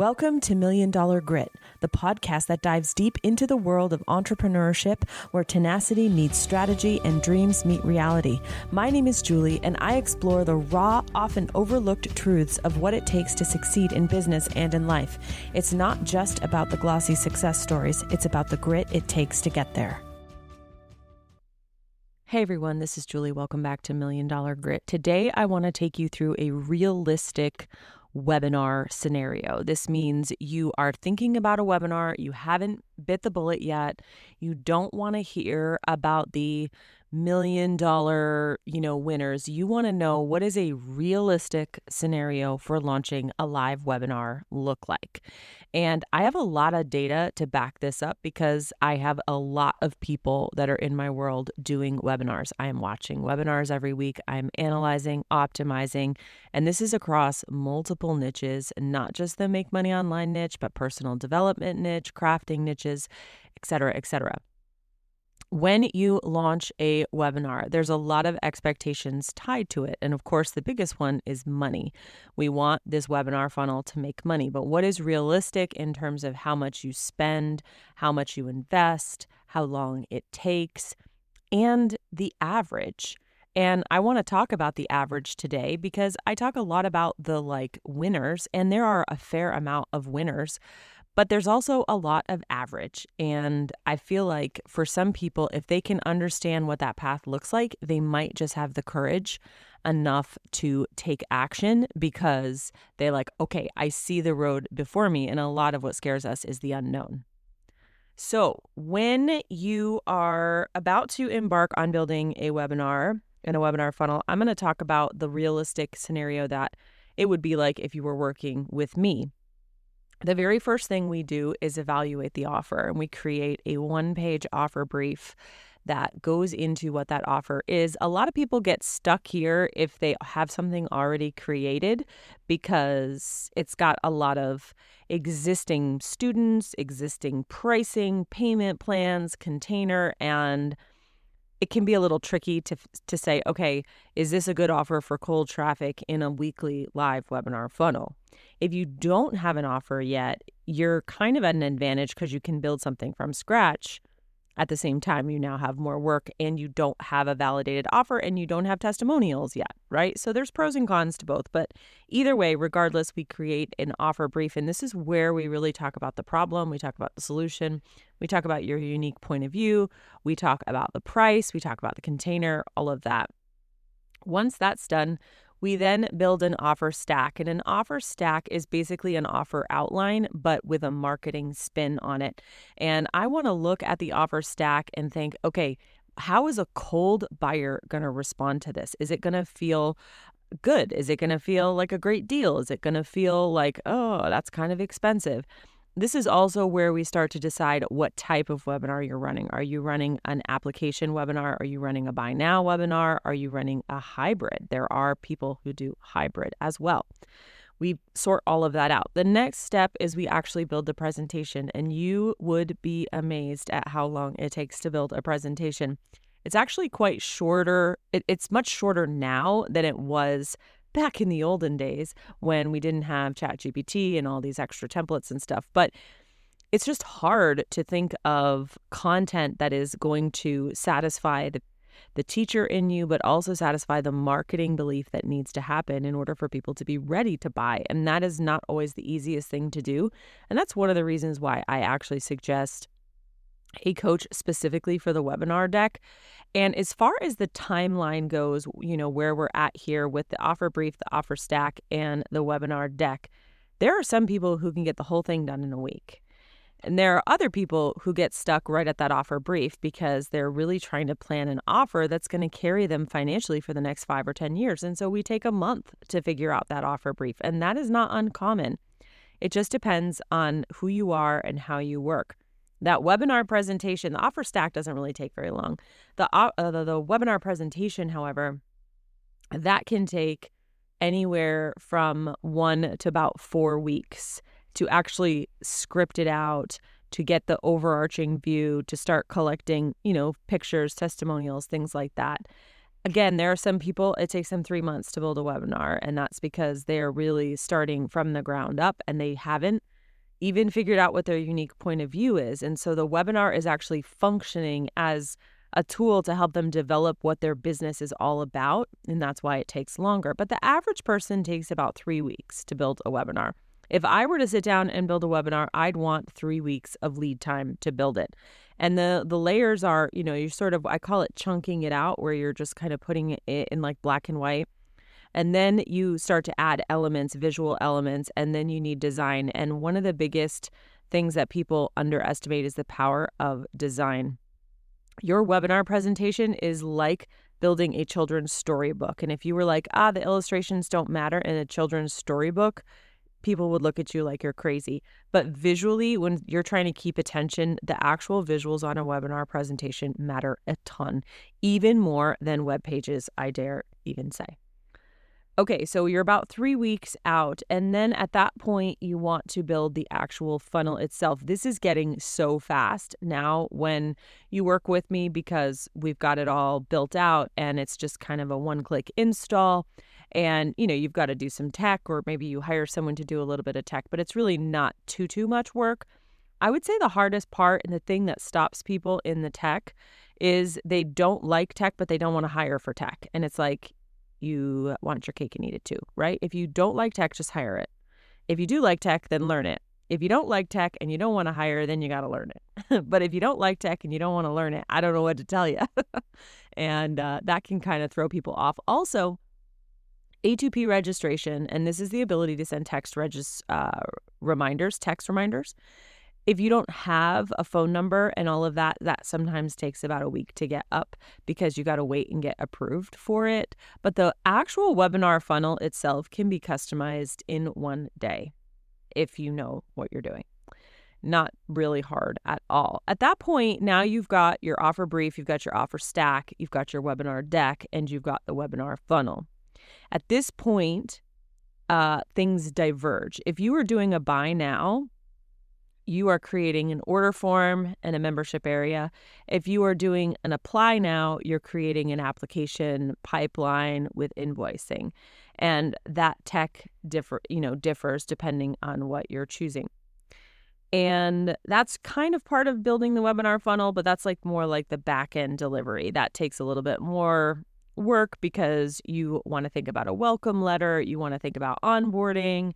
Welcome to Million Dollar Grit, the podcast that dives deep into the world of entrepreneurship where tenacity meets strategy and dreams meet reality. My name is Julie, and I explore the raw, often overlooked truths of what it takes to succeed in business and in life. It's not just about the glossy success stories, it's about the grit it takes to get there. Hey everyone, this is Julie. Welcome back to Million Dollar Grit. Today, I want to take you through a realistic webinar scenario. This means you are thinking about a webinar, you haven't bit the bullet yet, you don't want to hear about the $1 million, winners. You want to know, what is a realistic scenario for launching a live webinar look like? And I have a lot of data to back this up because I have a lot of people that are in my world doing webinars. I am watching webinars every week. I'm analyzing, optimizing, and this is across multiple niches, not just the make money online niche, but personal development niche, crafting niches, et cetera, et cetera. When you launch a webinar, there's a lot of expectations tied to it. And of course, the biggest one is money. We want this webinar funnel to make money, but what is realistic in terms of how much you spend, how much you invest, how long it takes, and the average. And I want to talk about the average today because I talk a lot about the winners, and there are a fair amount of winners. But there's also a lot of average. And I feel like for some people, if they can understand what that path looks like, they might just have the courage enough to take action because they okay, I see the road before me. And a lot of what scares us is the unknown. So when you are about to embark on building a webinar and a webinar funnel, I'm going to talk about the realistic scenario that it would be like if you were working with me. The very first thing we do is evaluate the offer, and we create a one-page offer brief that goes into what that offer is. A lot of people get stuck here if they have something already created because it's got a lot of existing students, existing pricing, payment plans, container, and it can be a little tricky to say, okay, is this a good offer for cold traffic in a weekly live webinar funnel? If you don't have an offer yet, you're kind of at an advantage because you can build something from scratch. At the same time, you now have more work and you don't have a validated offer and you don't have testimonials yet, right? So there's pros and cons to both. But either way, regardless, we create an offer brief. And this is where we really talk about the problem. We talk about the solution. We talk about your unique point of view. We talk about the price. We talk about the container, all of that. Once that's done, we then build an offer stack, and an offer stack is basically an offer outline, but with a marketing spin on it. And I want to look at the offer stack and think, okay, how is a cold buyer going to respond to this? Is it going to feel good? Is it going to feel like a great deal? Is it going to feel like, oh, that's kind of expensive? This is also where we start to decide what type of webinar you're running. Are you running an application webinar? Are you running a buy now webinar? Are you running a hybrid? There are people who do hybrid as well. We sort all of that out. The next step is we actually build the presentation, and you would be amazed at how long it takes to build a presentation. It's actually quite shorter. It's much shorter now than it was back in the olden days when we didn't have ChatGPT and all these extra templates and stuff. But it's just hard to think of content that is going to satisfy the teacher in you, but also satisfy the marketing belief that needs to happen in order for people to be ready to buy. And that is not always the easiest thing to do. And that's one of the reasons why I actually suggest a coach specifically for the webinar deck. And as far as the timeline goes, where we're at here with the offer brief, the offer stack, and the webinar deck, there are some people who can get the whole thing done in a week. And there are other people who get stuck right at that offer brief because they're really trying to plan an offer that's going to carry them financially for the next 5 or 10 years. And so we take a month to figure out that offer brief. And that is not uncommon. It just depends on who you are and how you work. That webinar presentation, the offer stack doesn't really take very long. The webinar presentation, however, that can take anywhere from 1 to about 4 weeks to actually script it out, to get the overarching view, to start collecting, pictures, testimonials, things like that. Again, there are some people, it takes them 3 months to build a webinar, and that's because they're really starting from the ground up and they haven't even figured out what their unique point of view is. And so the webinar is actually functioning as a tool to help them develop what their business is all about. And that's why it takes longer. But the average person takes about 3 weeks to build a webinar. If I were to sit down and build a webinar, I'd want 3 weeks of lead time to build it. And the layers are, you're sort of, I call it chunking it out, where you're just kind of putting it in like black and white. And then you start to add elements, visual elements, and then you need design. And one of the biggest things that people underestimate is the power of design. Your webinar presentation is like building a children's storybook. And if you were like, the illustrations don't matter in a children's storybook, people would look at you like you're crazy. But visually, when you're trying to keep attention, the actual visuals on a webinar presentation matter a ton, even more than web pages, I dare even say. Okay, so you're about 3 weeks out, and then at that point, you want to build the actual funnel itself. This is getting so fast now when you work with me, because we've got it all built out and it's just kind of a one-click install. And, you've got to do some tech, or maybe you hire someone to do a little bit of tech, but it's really not too much work. I would say the hardest part and the thing that stops people in the tech is they don't like tech, but they don't want to hire for tech. And it's like, you want your cake and eat it too, right? If you don't like tech, just hire it. If you do like tech, then learn it. If you don't like tech and you don't want to hire, then you got to learn it. But if you don't like tech and you don't want to learn it, I don't know what to tell you. And that can kind of throw people off. Also, A2P registration, and this is the ability to send text reminders. If you don't have a phone number and all of that, that sometimes takes about a week to get up because you got to wait and get approved for it. But the actual webinar funnel itself can be customized in one day if you know what you're doing. Not really hard at all. At that point, now you've got your offer brief, you've got your offer stack, you've got your webinar deck, and you've got the webinar funnel. At this point, things diverge. If you are doing a buy now, you are creating an order form and a membership area. If you are doing an apply now, you're creating an application pipeline with invoicing. And that tech differs depending on what you're choosing. And that's kind of part of building the webinar funnel, but that's more like the back end delivery. That takes a little bit more work because you want to think about a welcome letter, you want to think about onboarding,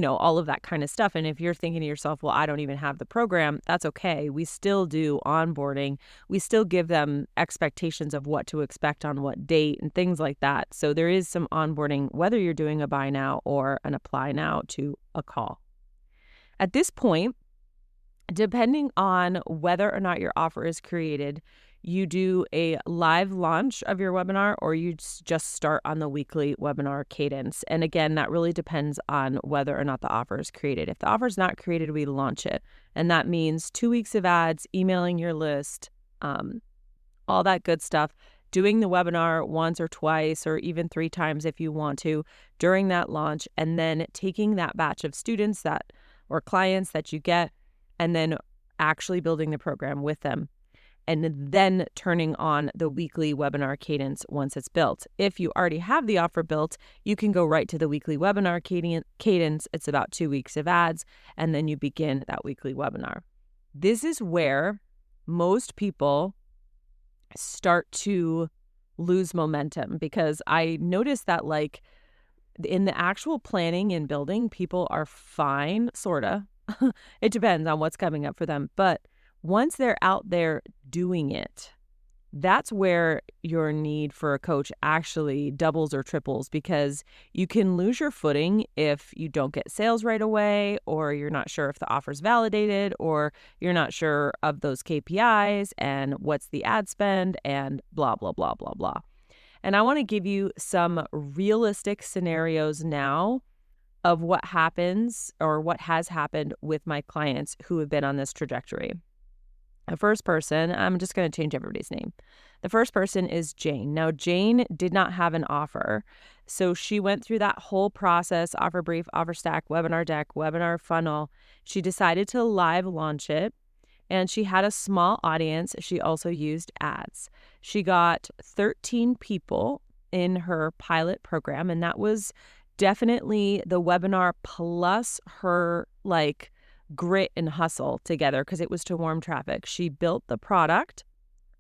all of that kind of stuff. And if you're thinking to yourself, well, I don't even have the program, that's okay. We still do onboarding. We still give them expectations of what to expect on what date and things like that. So there is some onboarding, whether you're doing a buy now or an apply now to a call. At this point, depending on whether or not your offer is created, you do a live launch of your webinar, or you just start on the weekly webinar cadence. And again, that really depends on whether or not the offer is created. If the offer is not created, we launch it. And that means 2 weeks of ads, emailing your list, all that good stuff, doing the webinar once or twice or even 3 times if you want to during that launch, and then taking that batch of students or clients that you get and then actually building the program with them, and then turning on the weekly webinar cadence once it's built. If you already have the offer built, you can go right to the weekly webinar cadence. It's about 2 weeks of ads, and then you begin that weekly webinar. This is where most people start to lose momentum, because I noticed that in the actual planning and building, people are fine, sorta. It depends on what's coming up for them. But once they're out there doing it, that's where your need for a coach actually doubles or triples, because you can lose your footing if you don't get sales right away, or you're not sure if the offer's validated, or you're not sure of those KPIs and what's the ad spend and blah, blah, blah, blah, blah. And I want to give you some realistic scenarios now of what happens or what has happened with my clients who have been on this trajectory. The first person, I'm just going to change everybody's name. The first person is Jane. Now, Jane did not have an offer. So she went through that whole process, offer brief, offer stack, webinar deck, webinar funnel. She decided to live launch it, and she had a small audience. She also used ads. She got 13 people in her pilot program, and that was definitely the webinar plus her grit and hustle together because it was to warm traffic. She built the product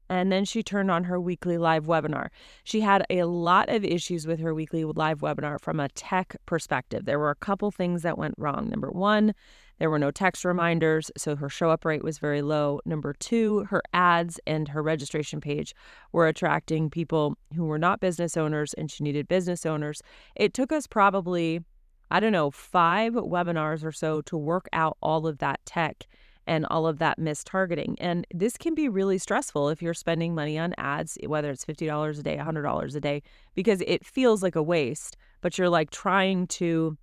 and then she turned on her weekly live webinar. She had a lot of issues with her weekly live webinar from a tech perspective. There were a couple things that went wrong. Number one, there were no text reminders, so her show up rate was very low. Number two, her ads and her registration page were attracting people who were not business owners, and she needed business owners. It took us probably, 5 webinars or so to work out all of that tech and all of that mistargeting. And this can be really stressful if you're spending money on ads, whether it's $50 a day, $100 a day, because it feels like a waste, but you're like trying to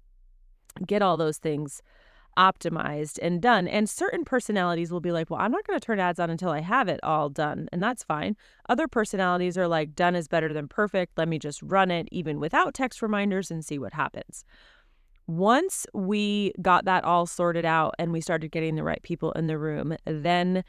get all those things optimized and done. And certain personalities will be like, well, I'm not going to turn ads on until I have it all done. And that's fine. Other personalities are like, done is better than perfect. Let me just run it even without text reminders and see what happens. Once we got that all sorted out and we started getting the right people in the room, then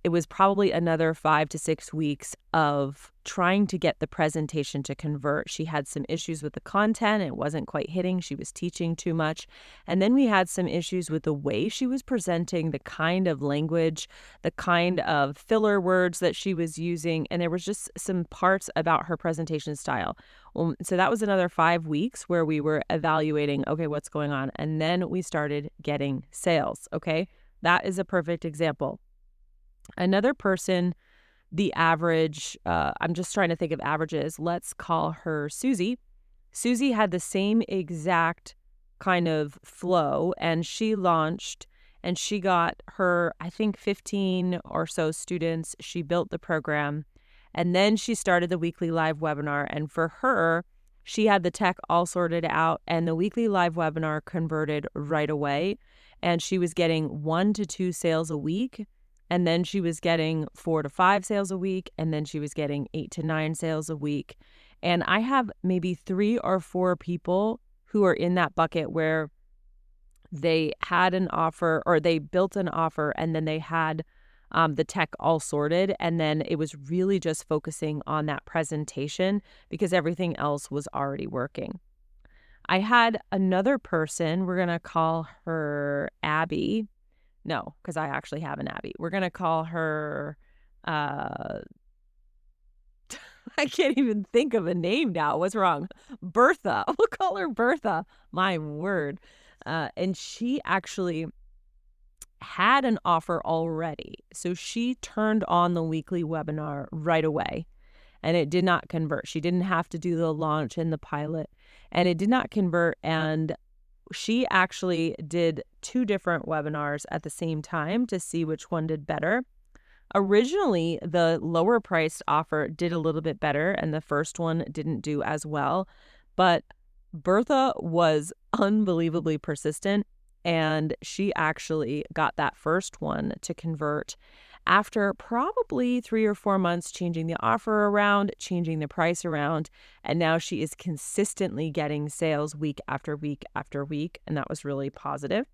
it was probably another 5 to 6 weeks of trying to get the presentation to convert. She had some issues with the content. It wasn't quite hitting. She was teaching too much. And then we had some issues with the way she was presenting, the kind of language, the kind of filler words that she was using. And there was just some parts about her presentation style. So that was another 5 weeks where we were evaluating, okay, what's going on? And then we started getting sales, okay? That is a perfect example. Another person, the average, I'm just trying to think of averages. Let's call her Susie. Susie had the same exact kind of flow, and she launched and she got her, 15 or so students. She built the program, and then she started the weekly live webinar. And for her, she had the tech all sorted out, and the weekly live webinar converted right away. And she was getting 1 to 2 sales a week. And then she was getting 4 to 5 sales a week. And then she was getting 8 to 9 sales a week. And I have maybe 3 or 4 people who are in that bucket where they had an offer or they built an offer and then they had the tech all sorted. And then it was really just focusing on that presentation because everything else was already working. I had another person, we're going to call her Abby. No, because I actually have an Abby. We're going to call her, I can't even think of a name now. What's wrong? Bertha. We'll call her Bertha. My word. And she actually had an offer already. So she turned on the weekly webinar right away and it did not convert. She didn't have to do the launch and the pilot and it did not convert. And she actually did 2 different webinars at the same time to see which one did better. Originally, the lower priced offer did a little bit better and the first one didn't do as well. But Bertha was unbelievably persistent and she actually got that first one to convert after probably 3 or 4 months changing the offer around, changing the price around, and now she is consistently getting sales week after week after week, and that was really positive.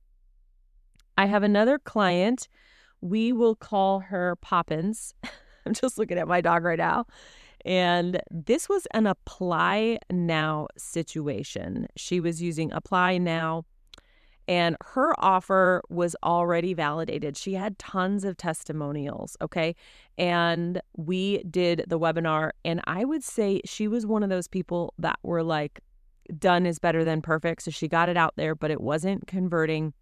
I have another client. We will call her Poppins. I'm just looking at my dog right now. And this was an Apply Now situation. She was using Apply Now. And her offer was already validated. She had tons of testimonials, okay? And we did the webinar, and I would say she was one of those people that were like, done is better than perfect. So she got it out there, but it wasn't converting.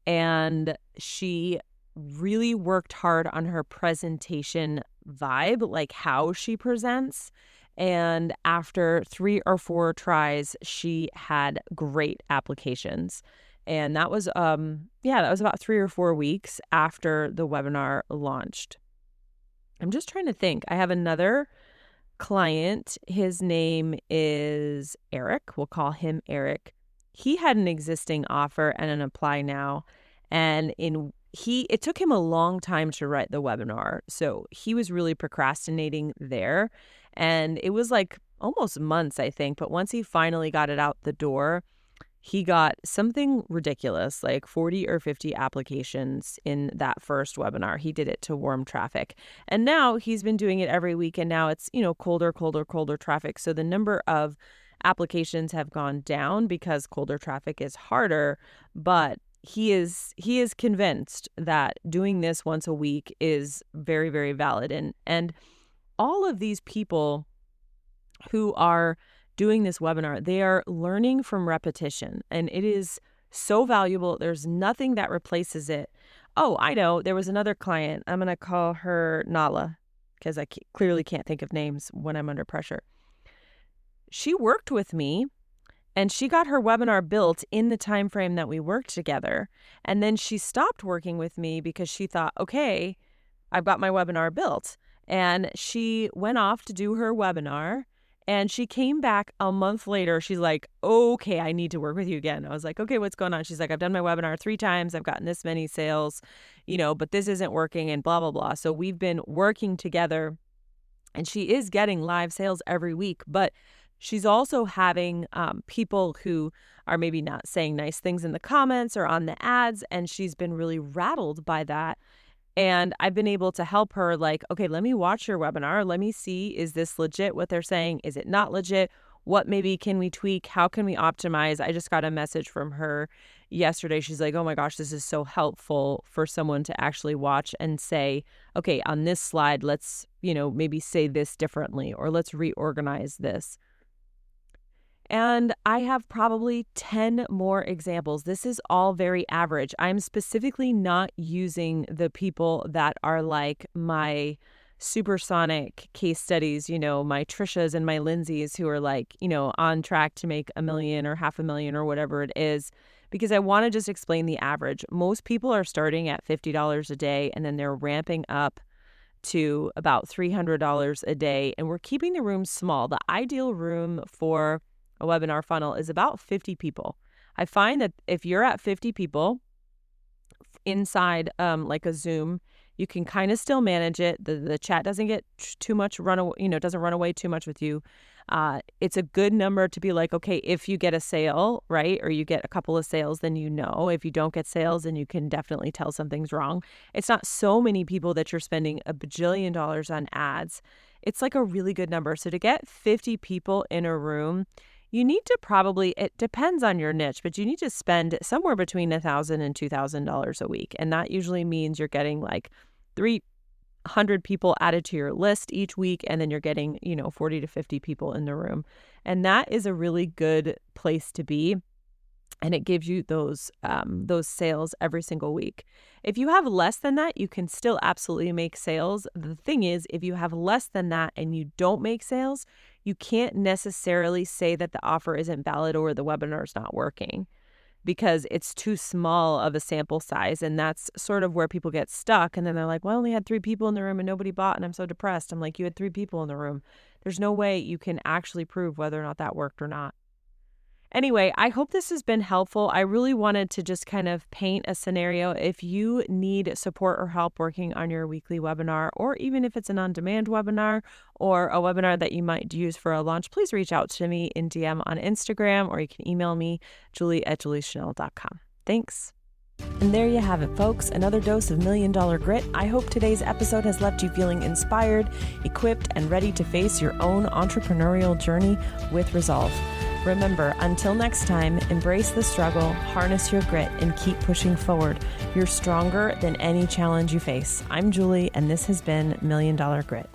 And she really worked hard on her presentation vibe, like how she presents. And after 3 or 4 tries, she had great applications. And that was, that was about 3 or 4 weeks after the webinar launched. I'm just trying to think. I have another client. His name is Eric. We'll call him Eric. He had an existing offer and an Apply Now. And it took him a long time to write the webinar. So he was really procrastinating there. And it was like almost months, I think. But once he finally got it out the door, he got something ridiculous, like 40 or 50 applications in that first webinar. He did it to warm traffic. And now he's been doing it every week. And now it's, colder traffic. So the number of applications have gone down because colder traffic is harder. But he is convinced that doing this once a week is very, very valid. And all of these people who are doing this webinar, they are learning from repetition, and it is so valuable. There's nothing that replaces it. Oh, I know. There was another client. I'm going to call her Nala because I clearly can't think of names when I'm under pressure. She worked with me and she got her webinar built in the time frame that we worked together. And then she stopped working with me because she thought, okay, I've got my webinar built. And she went off to do her webinar. And she came back a month later. She's like, okay, I need to work with you again. I was like, okay, what's going on? She's like, I've done my webinar 3 times. I've gotten this many sales, but this isn't working and blah, blah, blah. So we've been working together and she is getting live sales every week, but she's also having people who are maybe not saying nice things in the comments or on the ads. And she's been really rattled by that. And I've been able to help her like, okay, let me watch your webinar. Let me see, is this legit what they're saying? Is it not legit? What maybe can we tweak? How can we optimize? I just got a message from her yesterday. She's like, oh my gosh, this is so helpful for someone to actually watch and say, okay, on this slide, let's, maybe say this differently, or let's reorganize this. And I have probably 10 more examples. This is all very average. I'm specifically not using the people that are like my supersonic case studies, my Trishas and my Lindsays who are like, on track to make $1 million or $500,000 or whatever it is, because I want to just explain the average. Most people are starting at $50 a day and then they're ramping up to about $300 a day. And we're keeping the room small. The ideal room for a webinar funnel is about 50 people. I find that if you're at 50 people inside like a Zoom, you can kind of still manage it. The chat doesn't get too much doesn't run away too much with you. It's a good number to be like, okay, if you get a sale, right, or you get a couple of sales, then if you don't get sales, then you can definitely tell something's wrong. It's not so many people that you're spending $1 bajillion on ads. It's like a really good number. So to get 50 people in a room, you need to it depends on your niche, but you need to spend somewhere between $1,000 and $2,000 a week. And that usually means you're getting like 300 people added to your list each week. And then you're getting, 40 to 50 people in the room. And that is a really good place to be. And it gives you those sales every single week. If you have less than that, you can still absolutely make sales. The thing is, if you have less than that and you don't make sales, you can't necessarily say that the offer isn't valid or the webinar is not working because it's too small of a sample size. And that's sort of where people get stuck. And then they're like, well, I only had 3 people in the room and nobody bought and I'm so depressed. I'm like, you had 3 people in the room. There's no way you can actually prove whether or not that worked or not. Anyway, I hope this has been helpful. I really wanted to just kind of paint a scenario. If you need support or help working on your weekly webinar, or even if it's an on-demand webinar or a webinar that you might use for a launch, please reach out to me in DM on Instagram, or you can email me, julie@juliechanel.com. Thanks. And there you have it, folks. Another dose of $1 Million Grit. I hope today's episode has left you feeling inspired, equipped, and ready to face your own entrepreneurial journey with resolve. Remember, until next time, embrace the struggle, harness your grit, and keep pushing forward. You're stronger than any challenge you face. I'm Julie, and this has been $1 Million Grit.